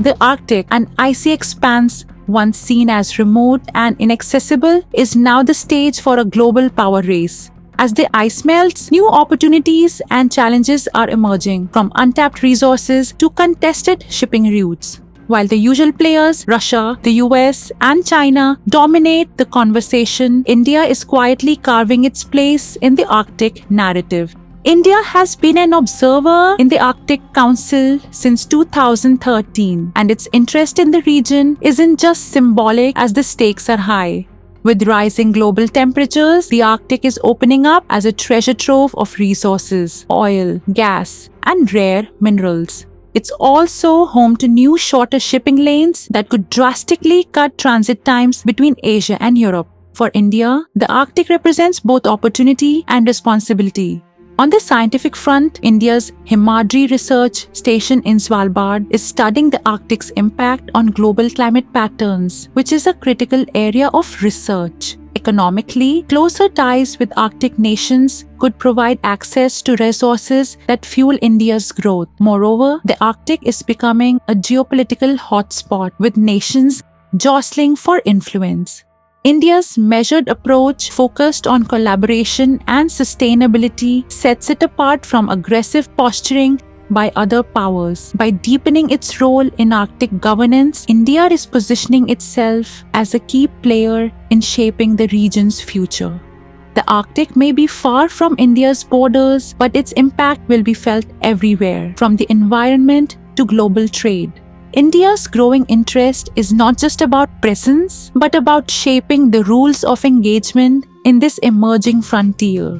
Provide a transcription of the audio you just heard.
The Arctic, an icy expanse once seen as remote and inaccessible, is now the stage for a global power race. As the ice melts, new opportunities and challenges are emerging, from untapped resources to contested shipping routes. While the usual players, Russia, the US, and China, dominate the conversation, India is quietly carving its place in the Arctic narrative. India has been an observer in the Arctic Council since 2013, and its interest in the region isn't just symbolic as the stakes are high. With rising global temperatures, the Arctic is opening up as a treasure trove of resources, oil, gas, and rare minerals. It's also home to new shorter shipping lanes that could drastically cut transit times between Asia and Europe. For India, the Arctic represents both opportunity and responsibility. On the scientific front, India's Himadri Research Station in Svalbard is studying the Arctic's impact on global climate patterns, which is a critical area of research. Economically, closer ties with Arctic nations could provide access to resources that fuel India's growth. Moreover, the Arctic is becoming a geopolitical hotspot, with nations jostling for influence. India's measured approach, focused on collaboration and sustainability, sets it apart from aggressive posturing by other powers. By deepening its role in Arctic governance, India is positioning itself as a key player in shaping the region's future. The Arctic may be far from India's borders, but its impact will be felt everywhere, from the environment to global trade. India's growing interest is not just about presence, but about shaping the rules of engagement in this emerging frontier.